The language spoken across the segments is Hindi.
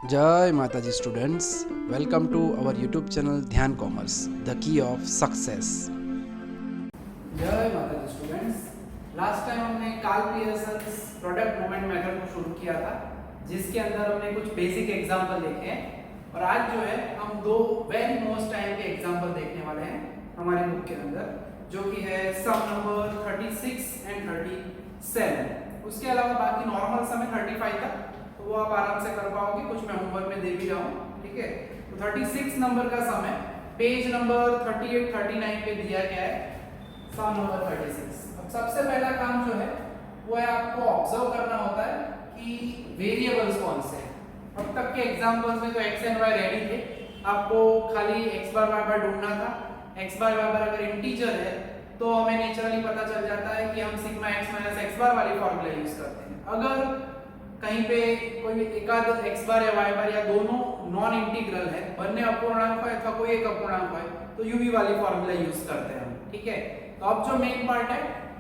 जय माता जी students, welcome to our YouTube channel Dhyan Commerce, the key of success. जय माता जी स्टूडेंट्स, लास्ट टाइम हमने Karl Pearson's product movement method को शुरू किया था, जिसके अंदर हमने कुछ बेसिक एग्जांपल देखे हैं। और आज जो है हम दो वेरी मोस्ट टाइम के एग्जांपल देखने वाले हैं हमारे बुक के अंदर, जो कि है सम नंबर 36 एंड 37। उसके अलावा बाकी नॉर्मल सम है 35 तक, तो वो आप आराम से कर पाओगे, कुछ मैं होमवर्क में दे भी रहा हूँ, ठीक है। तो 36 नंबर का सम है, पेज नंबर 38 39 पे दिया गया है सम नंबर 36। अब सबसे पहला काम जो है वो है आपको ऑब्जर्व करना होता है कि वेरिएबल्स कौन से हैं। अब तक के एग्जांपल्स में तो x एंड y रेडी थे, आपको खाली x बार y बार ढूंढना था। x बार y बार अगर इंटीजर है तो हमें नेचुरली पता चल जाता है कि हम सिग्मा x माइनस x बार वाली फॉर्मूला यूज करते हैं। अगर कहीं पे कोई एकाध x बार या y बार या दोनों नॉन इंटीग्रल है, बनने अपूर्णांक है अथवा कोई एक अपूर्णांक है, तो u v वाली फॉर्मूला यूज करते हैं हम, ठीक है। तो अब जो मेन पार्ट है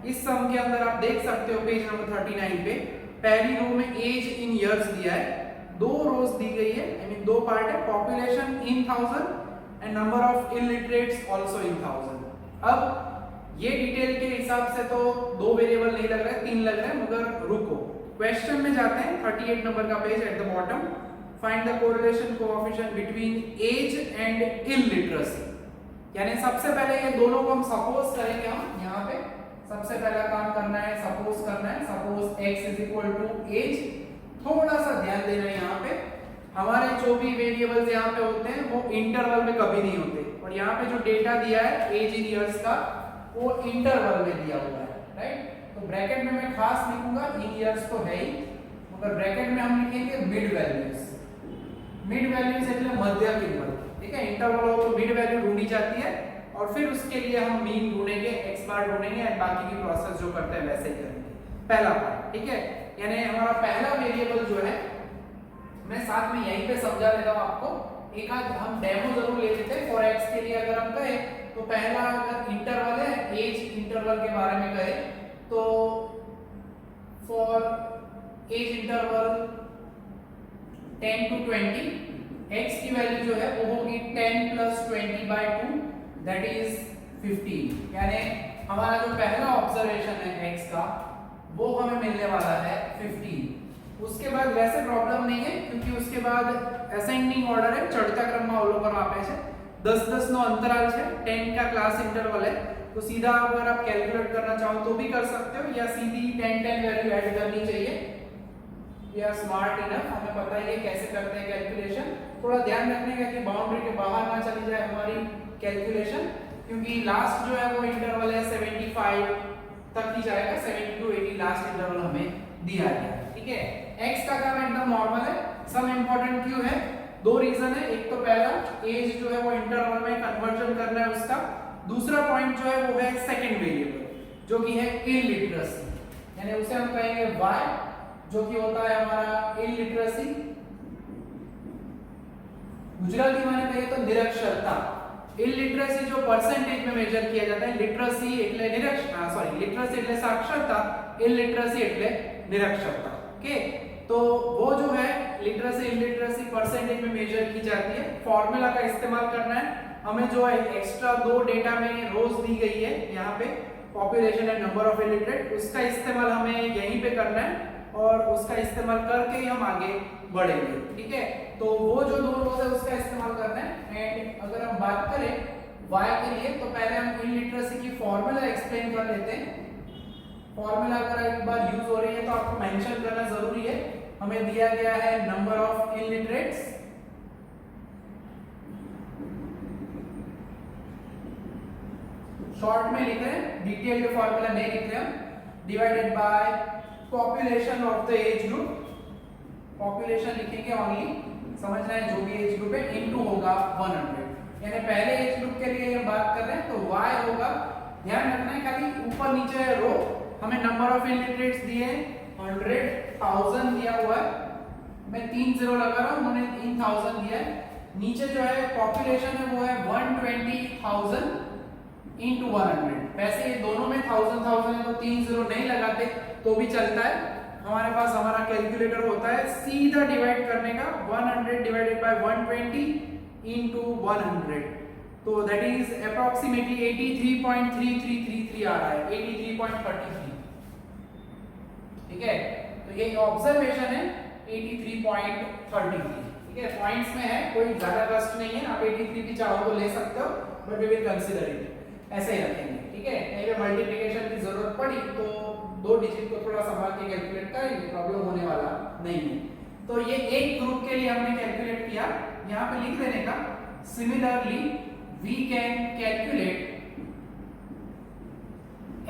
इस सम के अंदर आप देख सकते हो पेज नंबर 39 पे पहली रो में एज इन इयर्स दिया है, दो रोज दी गई है, आई मीन दो पार्ट है, population in 1000 and number of illiterates also in 1000। अब ये डिटेल के हिसाब से तो दो वेरिएबल नहीं लग रहा है, तीन लग रहा है, मगर रुको, क्वेश्चन में जाते हैं। 38 नंबर का page at the bottom, find the correlation coefficient between age and illiteracy. यानी सबसे पहले ये दोनों को हम सपोज करेंगे, हम यहाँ पे सबसे पहला काम करना है, सपोज करना है, suppose x is equal to age. थोड़ा सा ध्यान देना है, यहाँ पे हमारे जो भी वेरिएबल्स यहाँ पे होते हैं वो इंटरवल में कभी नहीं होते, और यहाँ पे जो डेटा दिया है एज इन इयर्स का वो इंटरवल में दिया हुआ है, राइट। तो ब्रैकेट में मैं खास लिखूंगा, इन इयर्स तो है ही, मगर ब्रैकेट में हम लिखेंगे मिड वैल्यूज। मिड वैल्यूज એટલે मध्य किंमत, ठीक है। इंटरवल हो तो मिड वैल्यू ढूंढी जाती है और फिर उसके लिए हम मीन ढूंढेंगे, x बार ढूंढेंगे और बाकी की प्रोसेस जो करते हैं वैसे ही करेंगे। पहला पार्ट, ठीक है। यानी हमारा पहला वेरिएबल जो है, मैं साथ में यहीं पे समझा देता हूं आपको, एक आध हम डेमो जरूर ले लेते हैं। फॉर x के लिए अगर हम कहें तो पहला अगर इंटरवल है, एज इंटरवल के बारे में कहें तो for age interval 10 to 20, x की वैल्यू जो है वो होगी 10 plus 20/2 दैट इज 15। यानी हमारा जो पहला ऑब्जर्वेशन है x का वो हमें मिलने वाला है 15। उसके बाद वैसे प्रॉब्लम नहीं है, क्योंकि उसके बाद असेंडिंग ऑर्डर है, चढ़ता क्रम में अवलोकन આપે છે, 10-10 નો અંતરાલ છે, 10 का क्लास इंटरवल है, तो सीधा अगर आप कैलकुलेट करना चाहो तो भी कर सकते हो, या सीधी 10-10 वैल्यू ऐड करनी चाहिए। वी आर स्मार्ट इनफ, हमें पता है कैसे करते हैं कैलकुलेशन। थोड़ा ध्यान रखने का कि बाउंड्री के बाहर ना चली जाए हमारी कैलकुलेशन, क्योंकि लास्ट जो है वो इंटरवल है 75 तक ही जाएगा, 70 to 80 लास्ट इंटरवल हमें दिया गया है, ठीक है। x का काम एकदम नॉर्मल है, सम इंपॉर्टेंट क्यों है, दो रीजन है। एक तो पहला एज जो है वो इंटरवल में कन्वर्जन करना है उसका, दूसरा पॉइंट जो है वो है सेकंड वेरिएबल जो कि है इलिटरेसी, यानी उसे हम कहेंगे y, जो कि होता है हमारा इलिटरेसी। गुजराती में कहे तो निरक्षरता। इलिटरेसी जो परसेंटेज में मेजर किया जाता है, लिटरेसी એટલે નિરક્ષરતા, सॉरी लिटरेसी એટલે साक्षरता, इलिटरेसी એટલે निरक्षरता, ओके। तो वो जो है लिटरेसी इलिटरेसी परसेंटेज में मेजर की जाती है। फॉर्मूला का इस्तेमाल करना है हमें, जो है एक्स्ट्रा दो डेटा में रोज दी गई है यहाँ पे, population and number of illiterate, उसका इस्तेमाल हमें यहीं पे करना है और उसका इस्तेमाल करके ही हम आगे बढ़ेंगे, ठीक है। तो वो जो दो रोज है उसका इस्तेमाल करना है। एंड अगर हम बात करें y के लिए तो पहले हम इलिटरेसी की फॉर्मूला एक्सप्लेन कर लेते हैं। फॉर्मूला अगर एक बार यूज हो रही है तो आपको मेंशन करना जरूरी है। हमें दिया गया है नंबर ऑफ इलिटरेट्स, शॉर्ट में लिख रहे हैं, डिटेल्ड फॉर्मूला नहीं लिख रहे हम, divided by population of the age group. Population लिखेंगे ओनली, समझना है जो भी एज ग्रुप है, इनटू होगा 100। यानी पहले एज ग्रुप के लिए हम बात कर रहे हैं तो y होगा, ध्यान रखना है खाली ऊपर नीचे है रो, हमें नंबर ऑफ इलिटरेट्स दिए 100,000 दिया हुआ है, मैं 3 0 लगा रहा हूं, उन्होंने 3000 दिया है। नीचे जो है पॉपुलेशन है वो है 120,000 into 100। वैसे ये दोनों में 1000 है तो 3 0 नहीं लगाते तो भी चलता है, हमारे पास हमारा कैलकुलेटर होता है सीधा डिवाइड करने का 100 डिवाइडेड बाय 120 इनटू 100, तो दैट इज अप्रोक्सीमेटली 83.3333 आ रहा है, 83.33। ठीक है, तो ये ऑब्जर्वेशन है 83.33। ठीक है, पॉइंट्स में है, कोई ज्यादा कष्ट नहीं है, आप 83 भी चाहो तो ले सकते हो, but we will consider it, ऐसे ही रखेंगे। ठीक है, कहीं पे मल्टीप्लिकेशन की जरूरत पड़ी तो दो डिजिट को थोड़ा संभाल के कैलकुलेट करेंगे, प्रॉब्लम होने वाला नहीं है। तो ये एक ग्रुप के लिए हमने कैलकुलेट किया, यहाँ पे लिख देने का similarly we can calculate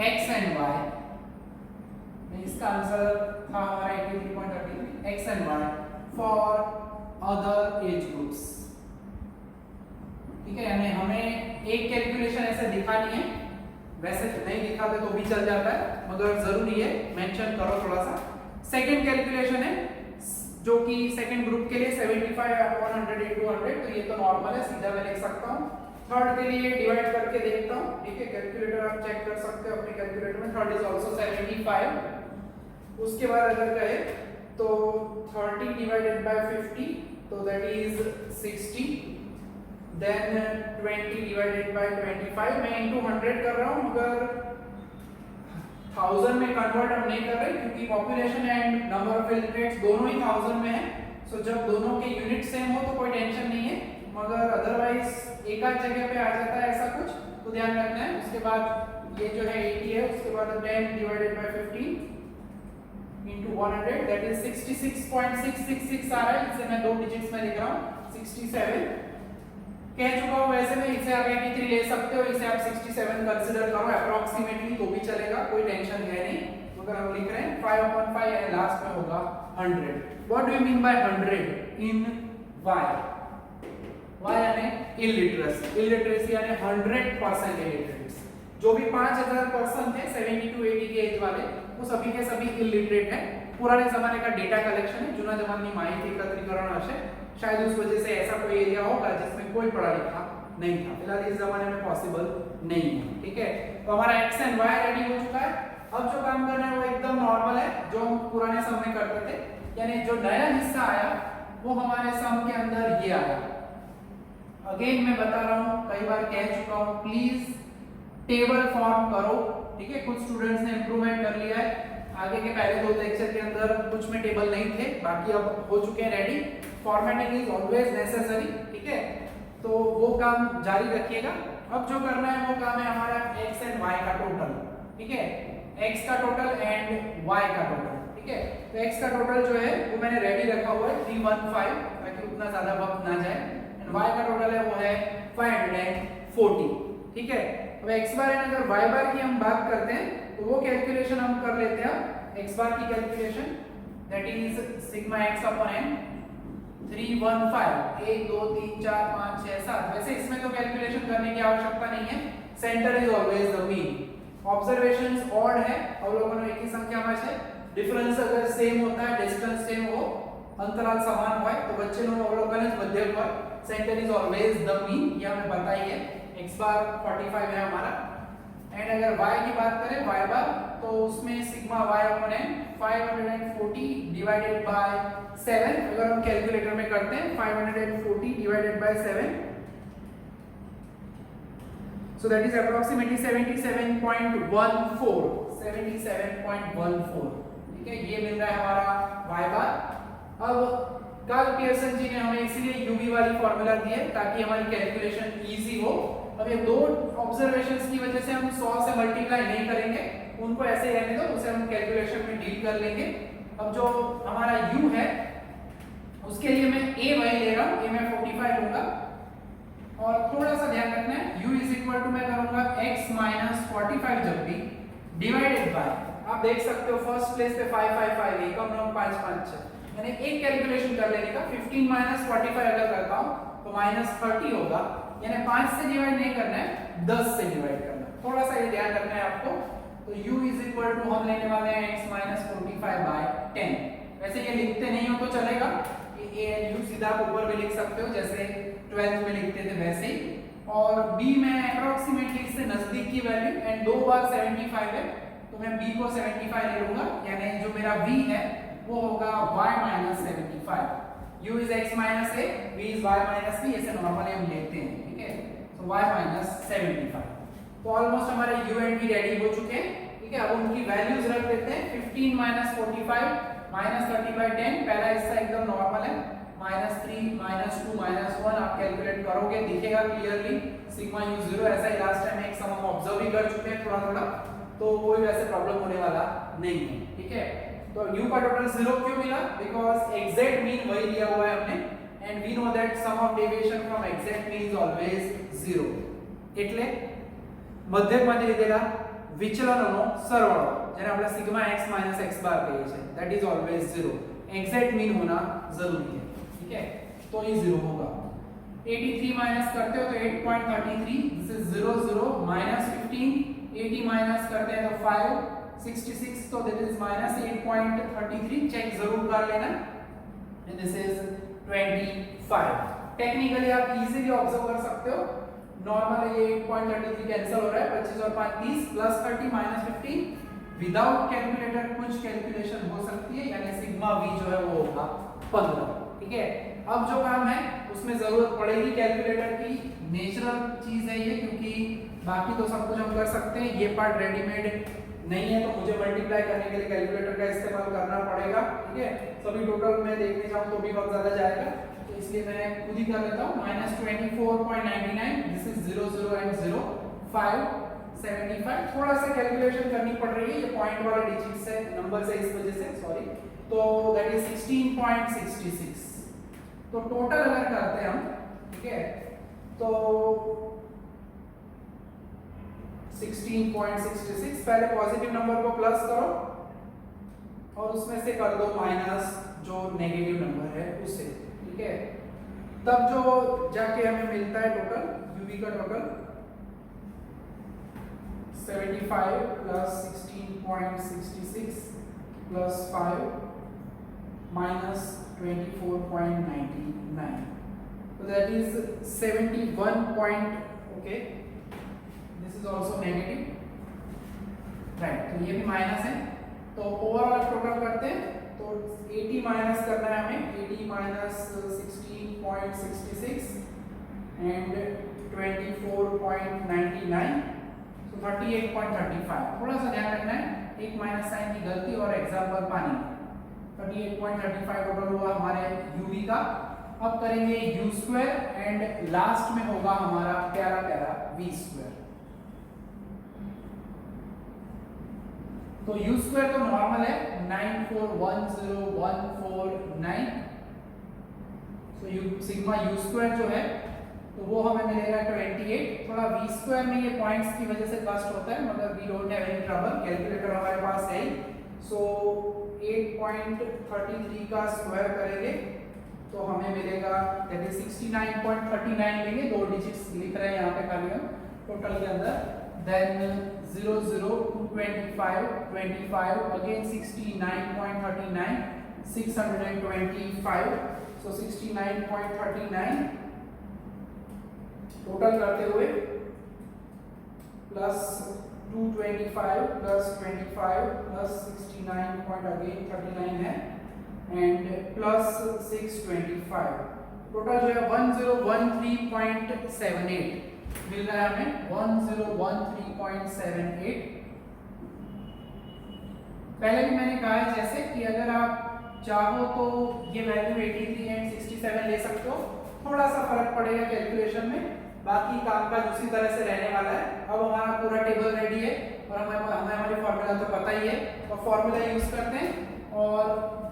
x and y, इसका आंसर था हमारा 83.33 x and y for other age groups. ठीक है, यानी हमें एक कैलकुलेशन ऐसे दिखानी है, वैसे नहीं दिखाते तो भी चल जाता है, मगर जरूरी है मेंशन करो थोड़ा सा। सेकंड कैलकुलेशन है जो कि सेकंड ग्रुप के लिए 75/100 into 100, तो ये तो नॉर्मल है, सीधा मैं लिख सकता हूँ। थर्ड के लिए डिवाइड करके देखता हूँ। ठीक है, कैलकुलेटर आप चेक कर सकते हो अपने कैलकुलेटर में, थर्ड इज आल्सो 75। उसके बाद अगर कहे तो 30 डिवाइडेड बाय 50, तो that is 60, then 20 divided by 25, मैं इनटू 100 कर रहा हूं, मगर 1000 में कन्वर्ट हम नहीं कर रहे क्योंकि population and number of illiterates दोनों ही 1000 में है। सो जब दोनों के यूनिट सेम हो तो कोई टेंशन नहीं है, मगर अदरवाइज एक आध जगह पे आ जाता है ऐसा कुछ, तो ध्यान रखना है। उसके बाद ये जो है 80 है, उसके बाद 10 divided by 15 into 100, that is 66.666 आ रहा है, इसे मैं दो डिजिट्स में लिख रहा हूँ 67 कह चुका हूँ। वैसे में इसे आप 83 ले सकते हो, इसे आप 67 कंसीडर करो अप्रोक्सीमेटली, तो भी चलेगा, कोई टेंशन है नहीं। अगर हम लिख रहे हैं 5/5 यानी लास्ट में होगा 100। What do you mean by 100 in y? y यानी इलिटरेसी यानी 100% इलिटरेट्स। जो भी 5000 पर्सन थे 70 to 80 के एज वाले, वो सभी के सभी इलिटरेट हैं। पुराने जमाने का डेटा कलेक्शन है, जुना जमाने माहिती एकत्रीकरण हशे, शायद उस वजह से ऐसा कोई एरिया होगा जिसमें कोई पढ़ा लिखा नहीं था। फिलहाल इस जमाने में पॉसिबल नहीं है। ठीक है, तो हमारा x एंड y रेडी हो चुका है। अब जो काम करना है वो एकदम नॉर्मल है, जो हम पुराने सम में करते थे, यानी जो नया हिस्सा आया वो हमारे सम के अंदर ये आया। अगेन मैं बता रहा हूँ, कई बार कह चुका हूँ, प्लीज टेबल फॉर्म करो। ठीक है, कुछ स्टूडेंट्स ने इंप्रूवमेंट कर लिया है, आगे के पहले दो लेक्चर के अंदर कुछ में टेबल नहीं थे, बाकी अब हो चुके हैं ready. Formatting is always necessary. ठीक है, तो वो काम जारी रखिएगा। अब जो करना है वो काम है हमारा x एंड y का टोटल। ठीक है, x का टोटल एंड y का टोटल। ठीक है, तो x का टोटल जो है वो मैंने रेडी रखा हुआ है 315, ताकि उतना ज्यादा वक्त ना जाए, एंड y का टोटल है वो है 540। ठीक है, अब x बार एंड अगर y बार की हम बात करते हैं तो वो कैलकुलेशन हम कर लेते हैं। x बार की calculation that is sigma x upon n 315 1 2 3 4 5 6 7। वैसे इसमें तो कैलकुलेशन करने की आवश्यकता नहीं है, centre is always the mean. Observations odd है, अवलोकन एक ही संख्या में है, डिफरेंस अगर सेम होता है, डिस्टेंस सेम हो, अंतराल समान हो, तो बच्चे लोग अवलोकन मध्यक पर, centre is always the mean, ये हमें पता ही है। x बार 45 है हमारा, एंड अगर y की बात करें y बार, तो उसमें sigma y upon n 540 divided by 7। अगर हम कैलकुलेटर में करते हैं 540 divided by 7, so that is approximately 77.14 77.14। ठीक है, ये मिल रहा है हमारा y बार। अब कार्ल पियर्सन जी ने हमें इसीलिए यूवी वाली फॉर्मूला दी है ताकि हमारी कैलकुलेशन इजी हो। अब ये दो ऑब्जर्वेशंस की वजह से हम 100 से मल्टीप्लाई नहीं करेंगे, उनको ऐसे ही रहने दो, उसे हम कैलकुलेशन में डील कर लेंगे। अब जो हमारा u है उसके लिए मैं a वही ले रहा हूँ, a मैं 45 लूंगा, और थोड़ा सा ध्यान रखना है u इज इक्वल टू मैं करूंगा x माइनस 45 जब भी डिवाइडेड बाय, आप देख सकते हो फर्स्ट प्लेस पे 5 5 5 एकम नंबर 5 5 6, यानी एक कैलकुलेशन कर लेने का। 15 माइनस 45 अगर करता हूं तो माइनस 30 होगा, यानी 5 से डिवाइड नहीं करना है, 10 से डिवाइड करना है, थोड़ा सा ये ध्यान रखना है आपको। तो u इज इक्वल टू हम लेने वाले हैं x माइनस 45 बाय 10। वैसे ये लिखते नहीं हो तो चलेगा, ये a and u सीधा आप ऊपर भी लिख सकते हो जैसे 12th में लिखते थे वैसे ही। और b में अप्रोक्सीमेटली इससे नजदीक की वैल्यू, एंड 2 बार 75 है तो मैं b को 75 ले लूंगा, यानी जो मेरा v है वो होगा y minus 75। u is x minus a, v is y minus b, ऐसे नॉर्मली हम लेते हैं, ठीक है। तो y माइनस 75। तो ऑलमोस्ट हमारे u एंड v रेडी हो चुके हैं, ठीक है। अब उनकी वैल्यूज रख देते हैं। 15 माइनस 45 माइनस 30/10, पहला हिस्सा एकदम नॉर्मल है, -3 -2 -1 आप कैलकुलेट करोगे दिखेगा क्लियरली सिग्मा u 0। ऐसा ही लास्ट टाइम एक सम हम ऑब्जर्व भी कर चुके हैं थोड़ा थोड़ा, तो कोई वैसे प्रॉब्लम होने वाला नहीं है, ठीक है। तो u का टोटल 0 क्यों मिला? बिकॉज़ एग्जैक्ट मीन वही लिया हुआ है हमने, and we know that sum of deviation from exact mean is always 0। એટલે મધ્યકમાંથી લીધેલા વિચલનોનો સરવાળો, જેને આપણે સિગ્મા x - x બાર કહીએ છીએ, that is always 0। Exact mean होना जरूरी है, ठीक है। तो ये 0 होगा। 83 माइनस करते हो तो 8.33, दिस इज 0 0 -15। 80 माइनस करते हैं तो 5 66, तो दैट इज -8.33। चेक जरूर कर लेना, एंड दिस इज 25। टेक्निकली आप इजीली ऑब्जर्व कर सकते हो, नॉर्मल ये 8.33 कैंसिल हो रहा है, 25 और 5 30 प्लस 30 माइनस 15। विदाउट कैलकुलेटर कुछ कैलकुलेशन हो सकती है, यानी सिग्मा v जो है वो होगा 15, ठीक है। अब जो काम है उसमें जरूरत पड़ेगी कैलकुलेटर की, नेचुरल चीज है ये, क्योंकि बाकी तो सब कुछ हम कर सकते हैं, ये पार्ट रेडीमेड नहीं है, तो मुझे मल्टीप्लाई करने के लिए कैलकुलेटर का इस्तेमाल करना पड़ेगा, ठीक है। सभी टोटल में देखने जाऊं तो भी बहुत ज्यादा जाएगा, तो इसलिए मैं खुद ही कर लेता हूं। -24.99, दिस इज 0 0 एंड 0 5 75। थोड़ा सा कैलकुलेशन करनी पड़ रही है, ये पॉइंट वाला डिजिट से नंबर से इस वजह से, सॉरी। तो दैट इज 16.66। तो टोटल अगर करते हैं हम, ठीक है, तो 16.66, पहले पॉजिटिव नंबर को प्लस करो और उसमें से कर दो माइनस जो नेगेटिव नंबर है उससे, ठीक है। तब जो जाके हमें मिलता है टोटल यूवी का total 75 plus 16.66 plus 5 minus 24.99, so that is 71 point, okay, this is also negative, right। तो ये भी माइनस है, तो ओवरऑल टोटल करते हैं तो 80 माइनस करना है हमें, 80 माइनस 16.66 एंड 24.99, so 38.35। थोड़ा सा ध्यान रखना है, एक माइनस साइन की गलती और एग्जाम्पल पानी। 38.35 टोटल हुआ हमारे uv का। अब करेंगे u स्क्वायर एंड लास्ट में होगा हमारा प्यारा प्यारा v स्क्वायर। तो u स्क्वायर तो नॉर्मल है 9410149, तो सिग्मा u स्क्वायर जो है तो वो हमें मिलेगा 28। थोड़ा v स्क्वायर में ये पॉइंट्स की वजह से कष्ट होता है, मगर we don't have any trouble, calculator हमारे पास है ही। सो 8.33 का स्क्वायर करेंगे तो हमें मिलेगा दैट इज 69.39 लेंगे, दो डिजिट्स लिख रहे हैं यहाँ पे खाली हम टोटल के अंदर, देन 0 0 225 25 अगेन 69.39 625, सो 69.39 टोटल करते हुए plus 225 plus 25 plus 69 point again 39 है एंड प्लस 625, टोटल जो है 1013.78 मिल रहा है हमें, 1013.78। पहले भी मैंने कहा है जैसे कि अगर आप चाहो तो ये वैल्यू 83 एंड 67 ले सकते हो, थोड़ा सा फर्क पड़ेगा कैलकुलेशन में, बाकी काम का उसी तरह से रहने वाला है। अब हमारा पूरा टेबल रेडी है और हमें हमारी फार्मूला तो पता ही है, और फार्मूला यूज करते हैं और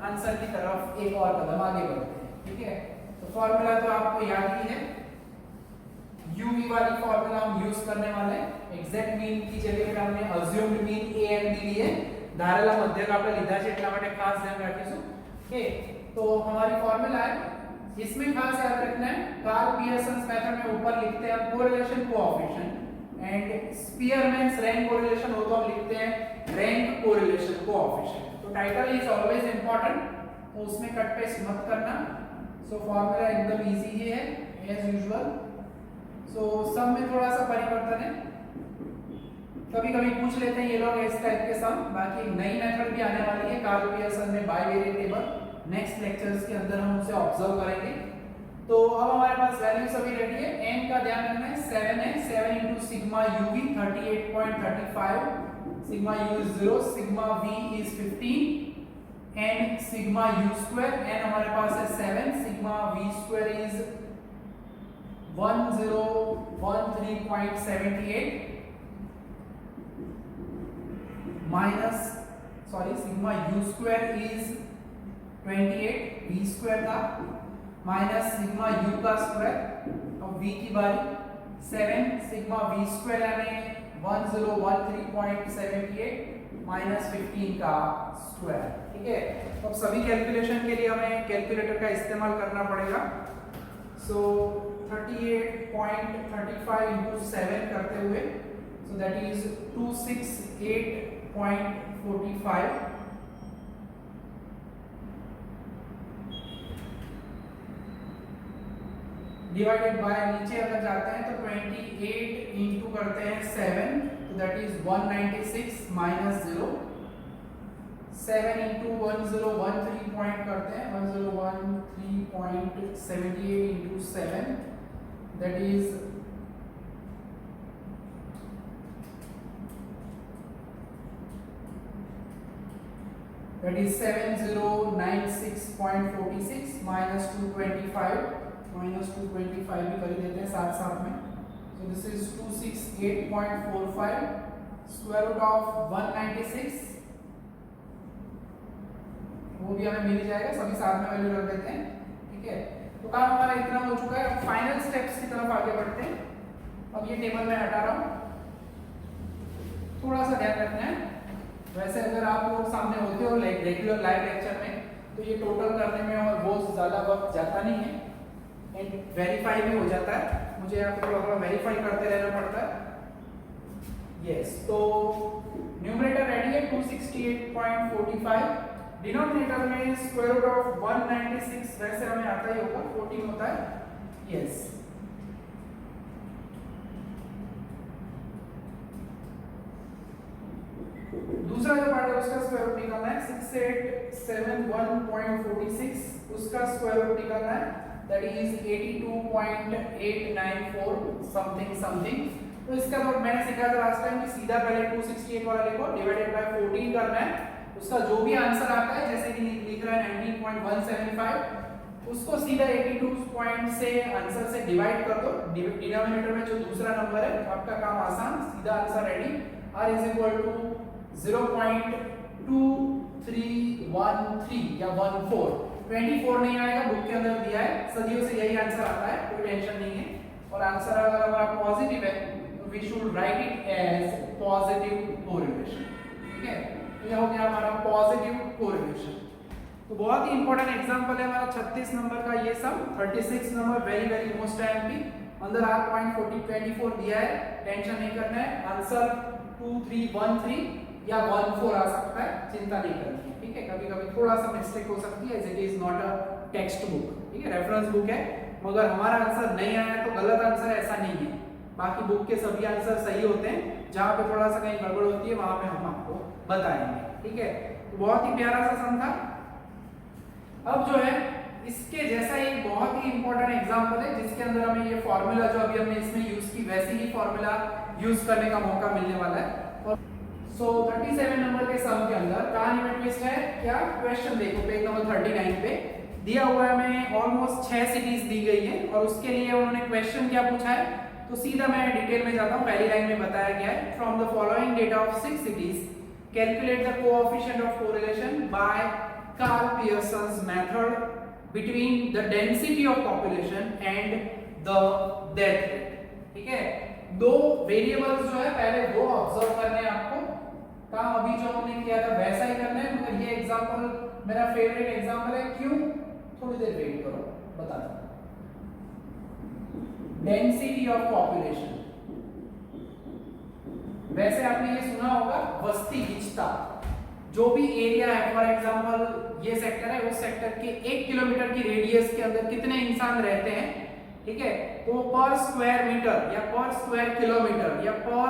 आंसर की तरफ एक और कदम आगे बढ़ते हैं, ठीक है। तो फार्मूला तो आपको याद ही है, uv वाली फार्मूला हम यूज करने वाले हैं। एग्जैक्ट मीन की जगह पे हमने assumed mean a and b लिए, ધારેલા મધ્યક આપણે લીધા છે એટલા માટે ખાસ ધ્યાન રાખીશું, ओके। तो हमारी फार्मूला है, इसमें खास याद रखना है कार्ल पियर्सन मेथड में ऊपर लिखते हैं correlation coefficient and स्पीयरमैन्स rank correlation हो तो हम लिखते हैं रैंक कोरिलेशन कोएफिशिएंट। तो टाइटल इज ऑलवेज इंपॉर्टेंट, तो उसमें कट पेस्ट मत करना। सो फार्मूला एकदम इजी ही है एज यूजुअल। सो सम में थोड़ा सा परिवर्तन है, कभी कभी पूछ लेते हैं ये लोग इस टाइप के सम। बाकी एक नई मेथड भी आने वाली है कार्ल पियर्सन में बाय वेरिएबल, नेक्स्ट लेक्चर्स के अंदर हम उसे ऑब्जर्व करेंगे। तो अब हमारे पास वैल्यू सभी रेडी है। n का ध्यान रखना है 7 है, 7 into sigma uv 38.35, sigma u is 0, sigma v is 15 and sigma u square, n हमारे पास है 7, sigma v square is 1013.78 minus sigma u square is 28, v square था माइनस सिग्मा u का स्क्वायर, अब v की बारी 7 सिग्मा v स्क्वायर यानी 1013.78 माइनस 15 का स्क्वायर। ठीक है, अब सभी कैलकुलेशन के लिए हमें कैलकुलेटर का इस्तेमाल करना पड़ेगा। सो 38.35 into 7 करते हुए, so that is 268.45 divided by, नीचे अगर जाते हैं तो 28 इंटू करते हैं 7, तो that is 196 minus 0, 7 into 1013 point करते हैं 1013.78 इंटू 7, दैट इज 7096.46 माइनस 225 भी कर देते हैं साथ साथ में। So this is 268.45 square root of 196, वो भी हमें मिल जाएगा, सभी साथ में वैल्यू रख देते हैं। ठीक है, तो काम हमारा इतना हो चुका है। अब फाइनल स्टेप्स की तरफ आगे बढ़ते हैं। अब ये टेबल मैं हटा रहा हूँ, थोड़ा सा ध्यान रखना है। वैसे अगर आप लोग सामने होते हो रेगुलर लाइव लेक्चर में, तो ये टोटल करने में और बहुत ज्यादा वक्त जाता नहीं है एंड वेरीफाई भी हो जाता है। मुझे यहाँ पे थोड़ा वेरीफाई करते रहना पड़ता है। यस, तो न्यूमरेटर रेडी है 268.45, डिनोमिनेटर में स्क्वायर रूट ऑफ 196 वैसे हमें आता ही होगा, 14 होता है। यस, दूसरा जो पार्ट है उसका स्क्वायर रूट निकालना है। 6871.46 उसका स्क्वायर रूट निकालना है, दैट इज 82.894 समथिंग। तो इसका तो मैंने सिखाया था लास्ट टाइम कि सीधा पहले 268 वाला लिखो, डिवाइडेड बाय 14 करना है। उसका जो भी आंसर आता है, जैसे कि लिख रहा है 19.175, उसको सीधा 82 से आंसर से डिवाइड कर दो। डिनोमिनेटर में जो दूसरा नंबर है, आपका काम आसान, सीधा answer ready. r is equal to 0.2313 या 14, 24 नहीं आएगा, बुक के अंदर दिया है, सदियों से यही आंसर आता है, कोई टेंशन नहीं है। और आंसर अगर हमारा पॉजिटिव है तो we should write it as positive correlation. ठीक है, तो ये हो गया हमारा पॉजिटिव कोरिलेशन। तो बहुत ही इंपॉर्टेंट एग्जांपल है हमारा 36 नंबर का ये सम। 36 number very very most IMP, अंदर आप पॉइंट 24 दिया है, टेंशन नहीं करना है। आंसर 2313 या 14 आ सकता है, चिंता नहीं करनी है। ठीक है, कभी कभी थोड़ा सा मिस्टेक हो सकती है, as it is not a textbook. ठीक है, रेफरेंस बुक है, मगर हमारा आंसर नहीं आया तो गलत आंसर ऐसा नहीं है। बाकी बुक के सभी आंसर सही होते हैं, जहां पे थोड़ा सा कहीं गड़बड़ होती है वहां पे हम आपको बताएंगे। ठीक है, तो बहुत ही प्यारा सा सम था। अब जो है इसके जैसा एक बहुत ही इंपॉर्टेंट एग्जांपल है, जिसके अंदर हमें ये फॉर्मूला जो अभी हमने इसमें यूज की वैसे ही फॉर्मूला यूज करने का मौका मिलने वाला है। सो 37 नंबर के सम के अंदर कहानी में ट्विस्ट है क्या? क्वेश्चन देखो पेज नंबर 39 पे दिया हुआ है, हमें ऑलमोस्ट 6 सिटीज दी गई है और उसके लिए उन्होंने क्वेश्चन क्या पूछा है। तो सीधा मैं डिटेल में जाता हूँ। पहली लाइन में बताया गया है, from the following data of 6 cities calculate the coefficient of correlation by Karl Pearson's method between the density of population and the death rate. ठीक है, दो वेरिएबल्स जो है पहले वो ऑब्जर्व करने हैं आपको। काम अभी जो हमने किया था वैसा ही करना है, मगर ये एग्जांपल मेरा फेवरेट एग्जांपल है। क्यों? थोड़ी देर वेट करो, बता दो। डेंसिटी ऑफ पॉपुलेशन, वैसे आपने ये सुना होगा बस्ती गिचता, जो भी एरिया है, फॉर एग्जांपल ये सेक्टर है, उस सेक्टर के 1 किलोमीटर की रेडियस के अंदर कितने इंसान रहते हैं। ठीक है, तो पर स्क्वायर मीटर या पर स्क्वायर किलोमीटर या पर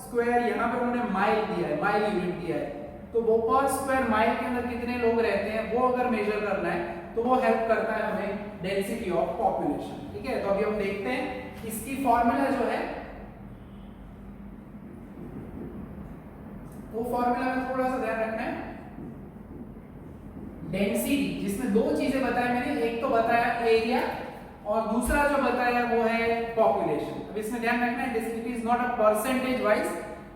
स्क्वायर, यहाँ पे उन्होंने माइल दिया है, माइल यूनिट दिया है, तो वो पर स्क्वायर माइल के अंदर कितने लोग रहते हैं वो अगर मेजर करना है तो वो हेल्प करता है हमें डेंसिटी ऑफ पॉपुलेशन। ठीक है, तो अभी हम देखते हैं इसकी फॉर्मूला जो है वो फॉर्मूला में थोड़ा सा ध्यान रखना है। डेंसिटी जिसमें दो चीजें बताई मैंने, एक तो बताया एरिया और दूसरा जो बताया वो है पॉपुलेशन। अब इसमें ध्यान रखना है density is not a percentage wise,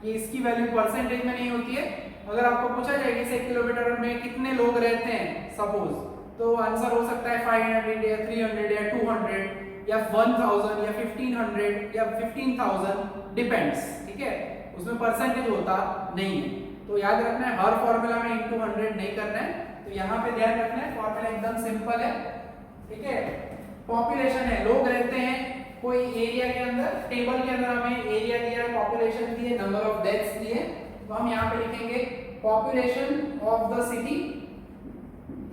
ये इसकी वैल्यू परसेंटेज में नहीं होती है। अगर आपको पूछा जाए कि 1 किलोमीटर में कितने लोग रहते हैं सपोज, तो आंसर हो सकता है 500 या 300 या 200 या 1000 या 1500 या 15000, डिपेंड्स। ठीक है, उसमें परसेंटेज होता नहीं है, तो याद रखना है हर फॉर्मूला में इनटू 100 नहीं करना है। तो यहाँ पे ध्यान रखना है फॉर्मूला एकदम सिंपल है। ठीक है, पॉपुलेशन है, लोग रहते हैं कोई एरिया के अंदर, टेबल के अंदर हमें एरिया दिया है, पॉपुलेशन दी है, नंबर ऑफ डेथ्स दिए, तो हम यहाँ पे लिखेंगे population of the city,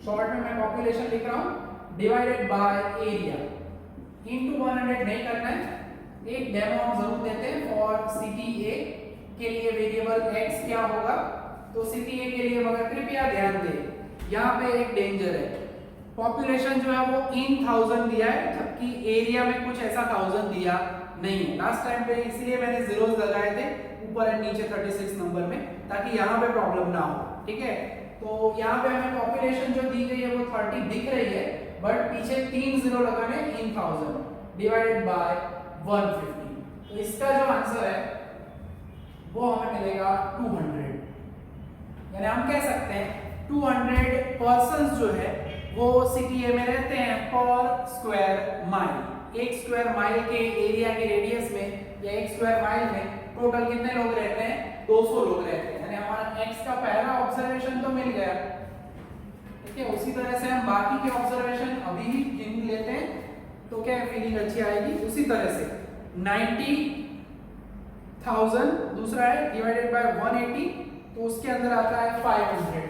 short में मैं पॉपुलेशन लिख रहा हूँ, डिवाइडेड बाय एरिया, इनटू 100 नहीं करना है। एक डेमो हम जरूर देते हैं फॉर सिटी ए के लिए वेरिएबल x क्या होगा, तो सिटी ए के लिए मगर कृपया ध्यान दें यहाँ पे एक डेंजर है, पॉपुलेशन जो है वो इन 1000 दिया है जबकि एरिया में कुछ ऐसा 1000 दिया नहीं है। लास्ट टाइम पे इसलिए मैंने जीरोस लगाए थे ऊपर एंड नीचे 36 नंबर में, ताकि यहाँ पे प्रॉब्लम ना हो। ठीक है, तो यहाँ पे हमें पॉपुलेशन जो दी गई है वो 30 दिख रही है, बट पीछे 3 जीरो लगाने इन 1000 डिवाइडेड बाय 150, तो इसका जो आंसर है वो हमें मिलेगा 200। यानी हम कह सकते हैं 200 पर्सन्स जो है वो सिटी ए में रहते हैं पर स्क्वायर माइल। एक स्क्वायर माइल के एरिया के रेडियस में या एक स्क्वायर माइल में टोटल कितने लोग रहते हैं, 200 लोग रहते हैं। यानी हमारा x का पहला ऑब्जर्वेशन तो मिल गया। ठीक है, उसी तरह से हम बाकी के ऑब्जर्वेशन अभी ही गिन लेते हैं तो क्या फीलिंग अच्छी आएगी। उसी तरह से 90,000 दूसरा है डिवाइडेड बाय 180, तो उसके अंदर आता है 500।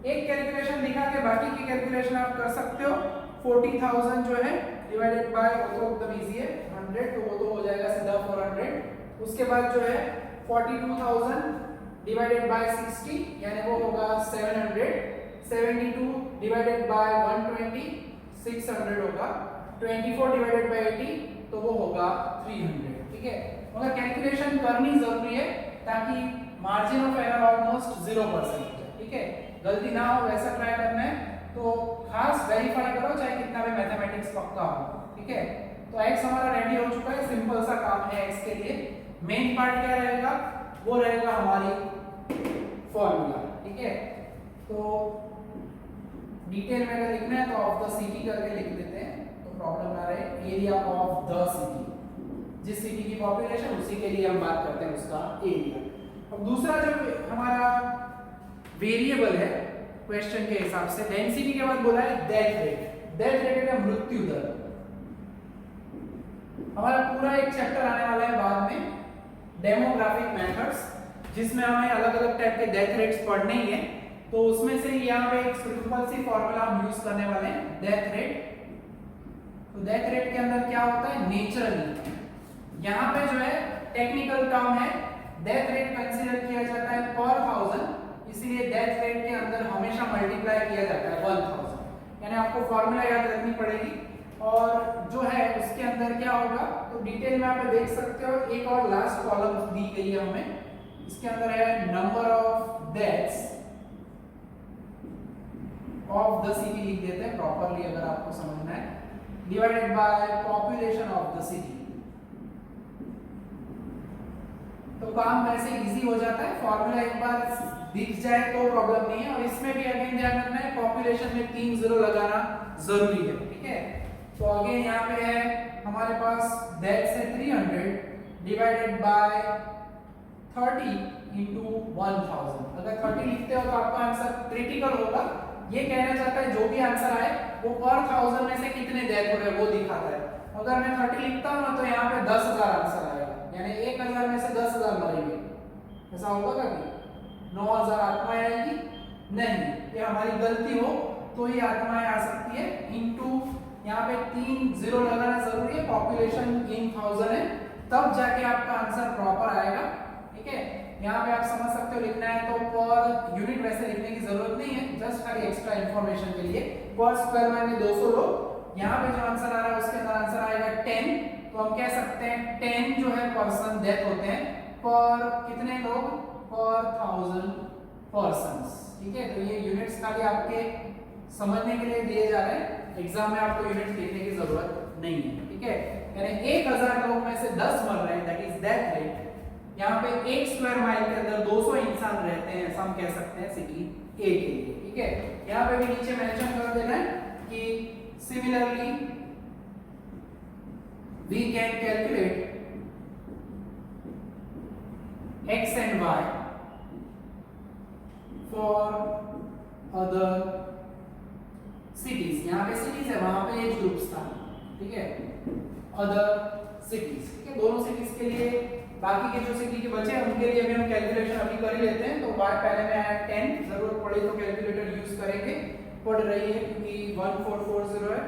एक कैलकुलेशन दिखा के बाकी की कैलकुलेशन आप कर सकते हो। 40,000 जो है डिवाइडेड बाय, वो तो एकदम इजी है 100, तो वो तो हो जाएगा सीधा 400। उसके बाद जो है 42,000 डिवाइडेड बाय 60, यानी वो होगा 700। 72 डिवाइडेड बाय 120 600 होगा। 24 डिवाइडेड बाय 80 तो वो होगा 300। ठीक है, मगर कैलकुलेशन करनी जरूरी है ताकि मार्जिन ऑफ एरर ऑलमोस्ट 0%। ठीक है, गलती ना हो वैसा ट्राई करना है, तो खास वेरीफाई करो चाहे कितना भी मैथमेटिक्स पक्का हो। ठीक है, तो x हमारा रेडी हो चुका है, सिंपल सा काम है x के लिए। मेन पार्ट क्या रहेगा, वो रहेगा हमारी फॉर्मूला। ठीक है, तो डिटेल में अगर लिखना है तो ऑफ द सिटी करके लिख देते हैं तो प्रॉब्लम ना रहे। एरिया ऑफ द सिटी, जिस सिटी की पॉपुलेशन उसी के लिए हम बात करते हैं उसका एरिया। अब दूसरा जो हमारा वेरिएबल है क्वेश्चन के हिसाब से, डेंसिटी के बाद बोला है डेथ रेट। डेथ रेट है मृत्यु दर। हमारा पूरा एक चैप्टर आने वाला है बाद में, डेमोग्राफिक मेथड्स, जिसमें हमें अलग अलग टाइप के डेथ रेट्स पढ़ने ही है। तो उसमें से यहाँ पे एक सिंपल सी फॉर्मूला हम यूज करने वाले हैं, डेथ रेट। तो डेथ रेट के अंदर क्या होता है, नेचुरली। यहाँ पे जो है टेक्निकल टर्म है, डेथ रेट कंसीडर किया जाता है पर 1000, इसलिए डेथ रेट के अंदर हमेशा मल्टीप्लाई किया जाता है 1000। यानी आपको फॉर्मूला याद रखनी पड़ेगी। और जो है उसके अंदर क्या होगा, तो डिटेल में आप देख सकते हो। एक और लास्ट कॉलम दी गई है हमें, इसके अंदर है number of deaths of the city, लिख देते हैं प्रॉपरली अगर आपको समझना है, divided by population of the city. तो काम वैसे इजी हो जाता है, फॉर्मूला एक बार दिख जाए तो प्रॉब्लम नहीं है। और इसमें भी अगेन ध्यान रखना है पॉपुलेशन में 3 जीरो लगाना जरूरी है। ठीक है, तो अगेन यहाँ पे है हमारे पास डेथ से 300 डिवाइडेड बाय 30 into 1000। अगर 30 लिखते हो तो आपका आंसर क्रिटिकल होगा। ये कहना चाहता है जो भी आंसर आए वो पर 1000 में से कितने डेथ हो रहे वो दिखाता है। अगर मैं 30 लिखता हूँ ना तो यहाँ पे 10,000 आंसर आएगा, यानी 1000 में से 10,000 मरेंगे। ऐसा होगा कभी? 9,000 आत्माएं आएगी? नहीं, ये हमारी गलती हो तो ये आत्माएं आ सकती है। इनटू यहाँ पे 3 जीरो लगाना जरूरी है, पॉपुलेशन इन 1000 है तब जाके आपका आंसर प्रॉपर आएगा। ठीक है, यहाँ पे आप समझ सकते हो लिखना है तो पर यूनिट वैसे लिखने की जरूरत नहीं है, जस्ट खाली एक्स्ट्रा इंफॉर्मेशन के लिए। पर स्क्वायर माइनस 200 लो, यहाँ पे जो आंसर आ रहा है उसके अंदर आंसर आएगा 10। तो हम कह सकते हैं 10 जो है पर्सन डेथ होते हैं पर कितने लोग, पर 1000 पर्सन्स। ठीक है, तो ये यूनिट्स खाली आपके समझने के लिए दिए जा रहे हैं, एग्जाम में आपको यूनिट्स लिखने की जरूरत नहीं है। ठीक है, यानी 1000 लोग में से 10 मर रहे हैं, दैट इज डेथ रेट। यहाँ पे 1 स्क्वायर माइल के अंदर 200 इंसान रहते हैं, ऐसा हम कह सकते हैं सिटी ए के लिए। ठीक है, यहाँ पे भी नीचे मेंशन कर देना है कि similarly we can calculate x and y for other cities। यहाँ पे सिटीज है, वहां पे एज ग्रुप्स था। ठीक है, अदर सिटीज। ठीक है, दोनों सिटीज के लिए, बाकी के जो सिटी के बचे हैं उनके लिए भी हम कैलकुलेशन अभी कर ही लेते हैं। तो y पहले में आया 10, जरूरत पड़े तो कैलकुलेटर यूज करेंगे, पड़ रही है क्योंकि 1440 है।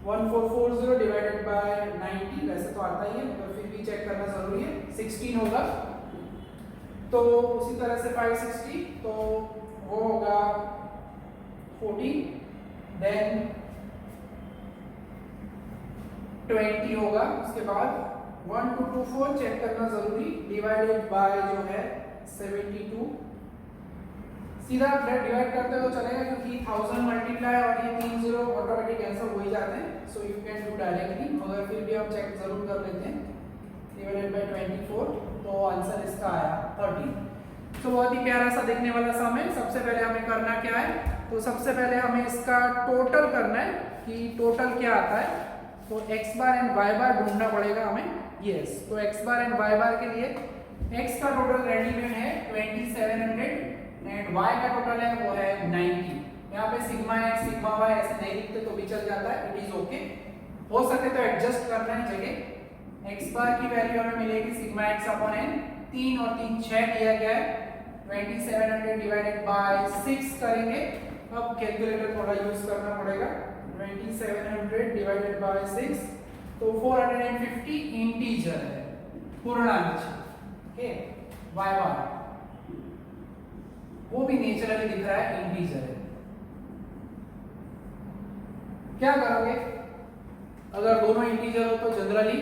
1440 डिवाइडेड बाय 90 वैसे तो आता ही है मगर फिर भी चेक करना जरूरी है, 16 होगा। तो उसी तरह से 560 तो वो होगा 40, देन 20 होगा, उसके बाद 1224 चेक करना जरूरी, डिवाइडेड बाय जो है 72। सीधा डिवाइड करते हो तो चलेगा क्योंकि 1000 मल्टीप्लाई और ये 3 जीरो ऑटोमेटिक कैंसिल हो ही जाते हैं, so you can do directly, मगर फिर भी हम चेक जरूर कर लेते हैं। डिवाइडेड बाय 24 तो आंसर इसका आया 30। तो बहुत ही प्यारा सा दिखने वाला सम है। सबसे पहले हमें करना क्या है, तो सबसे पहले हमें इसका टोटल करना है कि टोटल क्या आता है। तो x बार एंड y बार ढूंढना पड़ेगा हमें। यस, तो x बार एंड y बार के लिए x का टोटल रेडीमेड है 2700 एंड y का टोटल है वो है 90। यहाँ पे सिग्मा x सिग्मा y ऐसे नहीं लिखते तो भी चल जाता है, इट इज ओके। हो सके तो एडजस्ट करना है जगह। x बार की वैल्यू हमें मिलेगी सिग्मा x अपॉन n, 3 और 3 6 दिया गया है। 2700 डिवाइडेड बाय 6 करेंगे, अब कैलकुलेटर थोड़ा यूज करना पड़ेगा। 2700 डिवाइडेड बाय 6 तो 450 इंटीजर है, पूर्णांक। ओके, y बार वो भी नेचुरली दिख रहा है इंटीजर है। क्या करोगे अगर दोनों इंटीजर हो तो जनरली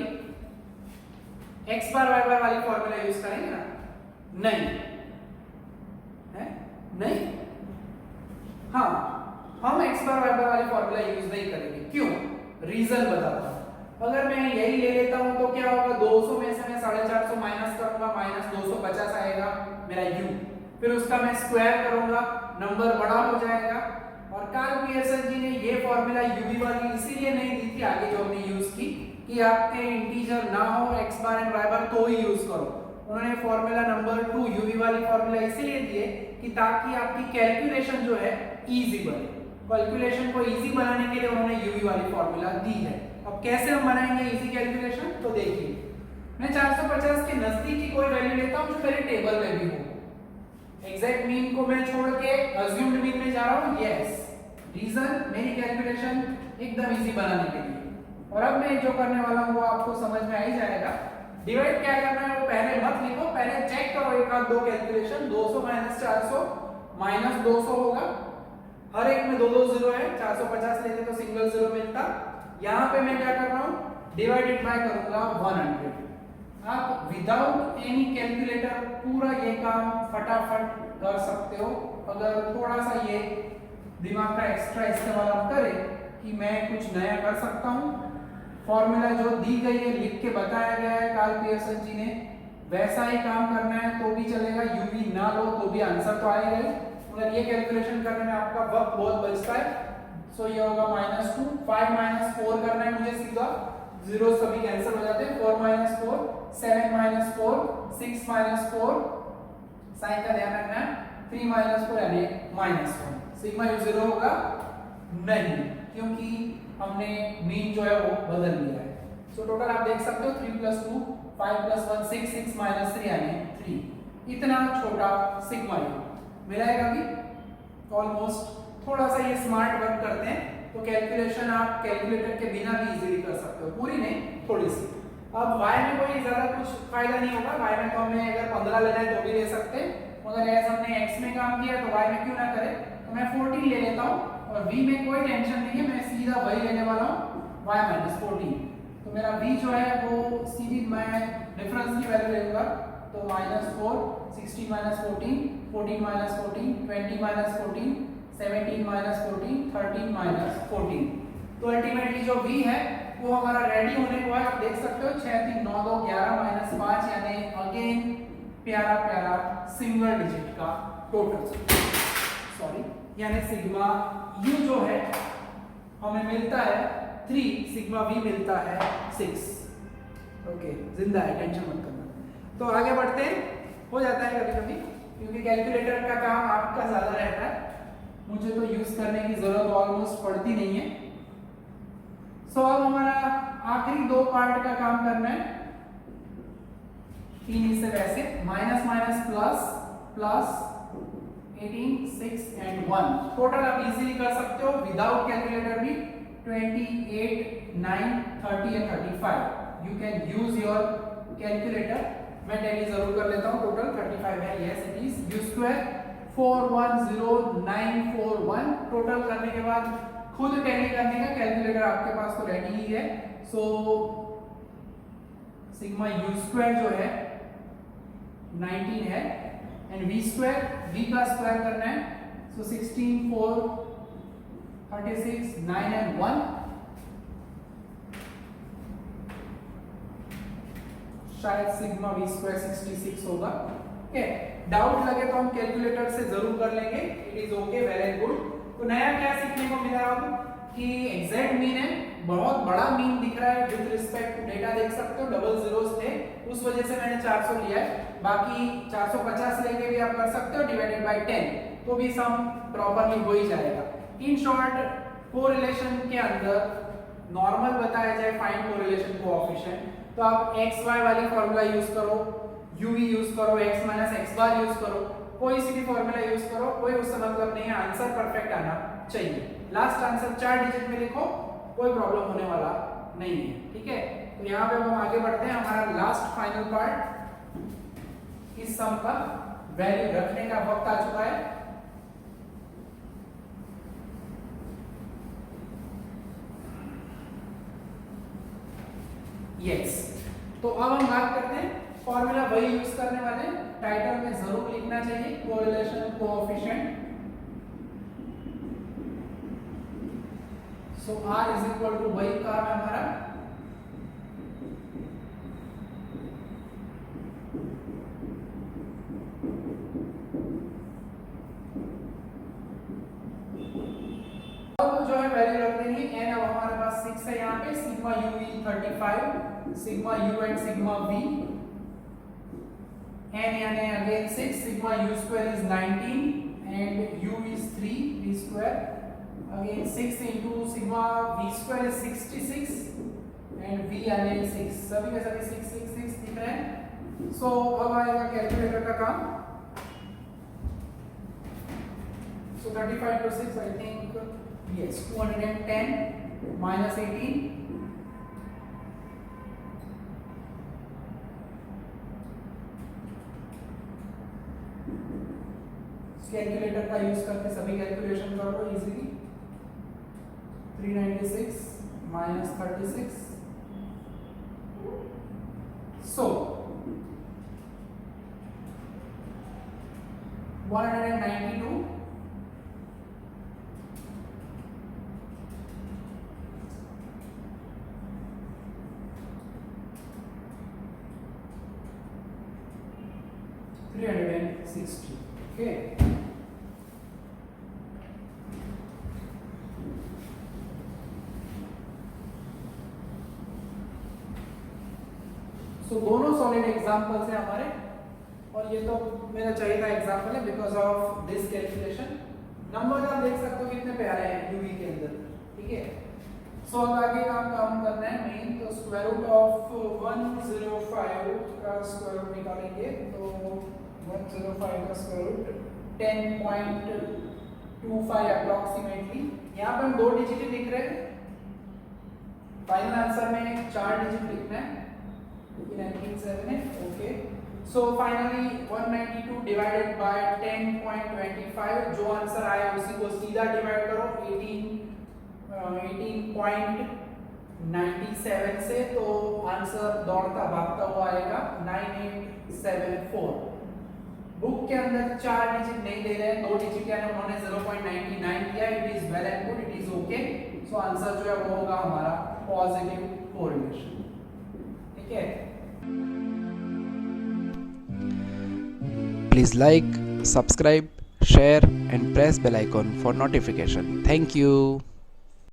x बार y बार वाली फॉर्मूला यूज करेंगे ना? नहीं है, नहीं, हाँ, हम x बार y बार वाली फॉर्मूला यूज नहीं करेंगे। क्यों? रीजन बताता हूं। अगर मैं यही ले लेता हूं तो क्या होगा, 200 में से मैं 450 माइनस करूंगा, माइनस 250 आएगा मेरा u, फिर उसका मैं स्क्वायर करूंगा, नंबर बड़ा हो जाएगा। और कार्ल पियर्सन जी ने ये फॉर्मूला यूवी वाली इसीलिए नहीं दी थी आगे जो हमने यूज की कि आपके इंटीजर ना हो x बार एंड y बार तो ही यूज करो। उन्होंने फॉर्मूला नंबर 2 यूवी वाली फॉर्मूला इसीलिए दिए कि ताकि आपकी कैलकुलेशन जो है इजी बने। कैलकुलेशन को इजी बनाने के लिए उन्होंने यूवी वाली फॉर्मूला दी है। अब कैसे हम बनाएंगे इजी कैलकुलेशन, तो देखिए मैं 450 के नजदीक की कोई वैल्यू लेता हूं जो मेरे टेबल में भी हो। एग्जैक्ट मीन को मैं छोड़ के अज्यूम्ड मीन में जा रहा हूं। यस, रीजन मेरी कैलकुलेशन एकदम इजी बनाने के लिए। और अब मैं जो करने वाला हूं वो आपको समझ में आ ही जाएगा। डिवाइड क्या करना है वो पहले मत लिखो, पहले चेक करो एक आध दो कैलकुलेशन। 200 माइनस 400 माइनस 200 होगा, हर एक में दो दो जीरो है, 450 लेते तो सिंगल जीरो मिलता। यहाँ पे मैं क्या कर रहा हूँ, डिवाइडेड बाय करूंगा 100। आप विदाउट एनी कैलकुलेटर पूरा ये काम फटाफट कर सकते हो अगर थोड़ा सा ये दिमाग का एक्स्ट्रा इस्तेमाल आप करें कि मैं कुछ नया कर सकता हूँ। फॉर्मूला जो दी गई है लिख के बताया गया है कार्ल पियर्सन जी ने, वैसा ही काम करना है तो भी चलेगा। यूवी ना लो तो भी आंसर तो आएगा ही, मगर ये कैलकुलेशन करने में आपका वक्त बहुत बचता है। सो ये होगा -2, 5 - 4 करना है मुझे सीधा, जीरो सभी कैंसिल हो जाते हैं। 4 - 4, 7 - 4, 6 - 4, साइन का ध्यान रखना है। 3 - 4 यानी -1। सिग्मा यू 0 होगा नहीं, क्योंकि हमने मीन जो है वो बदल दिया है। सो टोटल आप देख सकते हो 3 + 2 5 + 1 6, 6 - 3 यानी 3। इतना छोटा सिग्मा यू मिलेगा भी ऑलमोस्ट। थोड़ा सा ये स्मार्ट वर्क करते हैं तो कैलकुलेशन आप कैलकुलेटर के बिना भी इजीली कर सकते हो, पूरी नहीं थोड़ी सी। अब y में कोई ज्यादा कुछ फायदा नहीं होगा, y में तो हमें अगर 15 लेना है तो भी ले सकते, मगर ऐसा हमने x में काम किया तो y में क्यों ना करें, तो मैं 14 ले लेता हूँ और v में कोई टेंशन नहीं है, मैं सीधा वही लेने वाला हूँ y माइनस 14। तो मेरा v जो है वो सीधी मैं डिफरेंस की वैल्यू लेऊंगा, तो -4, 16 minus 14, 14 minus 14, 20 minus 14, 17 minus 14, 13 minus 14। तो अल्टीमेटली जो v है वो हमारा रेडी होने को है, आप देख सकते हो 6 3 9 2 11 माइनस 5, यानी अगेन प्यारा प्यारा सिंगल डिजिट का टोटल, सॉरी यानी सिग्मा u जो है हमें मिलता है 3, सिग्मा v मिलता है 6। ओके, जिंदा है, टेंशन मत करना। तो आगे बढ़ते हैं, हो जाता है कभी कभी क्योंकि कैलकुलेटर का काम आपका ज्यादा रहता है, मुझे तो यूज करने की जरूरत ऑलमोस्ट पड़ती नहीं है। सो अब हमारा आखिरी 2 पार्ट का काम करना है, 3 इससे वैसे minus minus plus plus 18 6 and 1 total आप इजीली कर सकते हो विदाउट कैलकुलेटर भी, 28 9 30 and 35। You can use your calculator, मैं टैली जरूर कर लेता हूं, टोटल 35 है, yes it is u square 410,941। Total करने के बाद खुद टैली करने का कैलकुलेटर आपके पास तो रेडी ही है। सो सिग्मा u स्क्वायर जो है 19 है एंड v स्क्वायर, v का स्क्वायर करना है, सो 16 4 36 9 एंड 1, शायद सिग्मा v स्क्वायर 66 होगा। ओके, डाउट लगे तो हम कैलकुलेटर से जरूर कर लेंगे, it is okay, well and good. तो नया क्या सीखने को मिला अब कि एग्जैक्ट मीन है, बहुत बड़ा मीन दिख रहा है विद रिस्पेक्ट टू डेटा, देख सकते हो डबल जीरोस थे, उस वजह से मैंने 400 लिया है, बाकी 450 लेके भी आप कर सकते हो डिवाइडेड बाय 10, तो भी सम प्रॉपर्ली हो ही जाएगा। इन शॉर्ट कोरिलेशन के अंदर नॉर्मल बताया जाए फाइंड कोरिलेशन कोएफिशिएंट, तो आप x y वाली फार्मूला यूज करो, u v यूज करो, x माइनस x बार यूज करो, कोई सी भी फार्मूला यूज करो, कोई उससे मतलब नहीं है, आंसर परफेक्ट आना चाहिए। लास्ट आंसर 4 डिजिट में लिखो, कोई प्रॉब्लम होने वाला नहीं है, ठीक है। तो यहाँ पे हम आगे बढ़ते हैं, हमारा लास्ट फाइनल पार्ट, इस सम का वैल्यू रखने का वक्त आ चुका है। यस, तो अब हम बात करते हैं, फॉर्मूला वही यूज करने वाले, टाइटल में जरूर लिखना चाहिए correlation coefficient. So r is equal to वही काम है हमारा, अब जो है वैल्यू रख देंगे n, अब हमारे पास 6 है यहाँ पे, sigma u v 35, sigma u and sigma v, n यानी again 6, sigma u square is 19 and u is 3, v square again 6 into sigma v square is 66 and v यानी 6, सभी के सभी 6 6 6 दिख रहे हैं। सो अब आएगा कैलकुलेटर का काम, सो 35 to 6 I think yes 210 minus 18, calculator का यूज करके सभी कैलकुलेशन कर लो इजीली, 396 minus 36, so 192 360, okay। सो दोनों सॉलिड एग्जांपल्स हैं हमारे, और ये तो मेरा चाहिए था एग्जांपल है because of this calculation. Number आप देख सकते हो कितने प्यारे हैं यूवी के अंदर, ठीक है। सो अब आगे काम करना है मेन, तो स्क्वायर रूट ऑफ 105 का स्क्वायर रूट निकालेंगे, तो 105 का स्क्वायर रूट 10.25 अप्रॉक्सीमेटली, यहाँ पर हम 2 डिजिट लिख रहे हैं, फाइनल आंसर में 4 डिजिट लिखना है, 1978, okay. So finally 192 divided by 10.25, जो आंसर आया उसी को सीधा डिवाइड करो 18.97 से, तो आंसर दौड़ता भागता हुआ आएगा 9874। बुक के अंदर 4 डिजिट नहीं दे रहे हैं, 2 डिजिट यानी उन्होंने 0.99 दिया। It is well and good, it is okay. So answer जो है वो होगा हमारा पॉजिटिव कोरिलेशन। ठीक है, Please like, subscribe, share and press bell icon for notification. Thank you.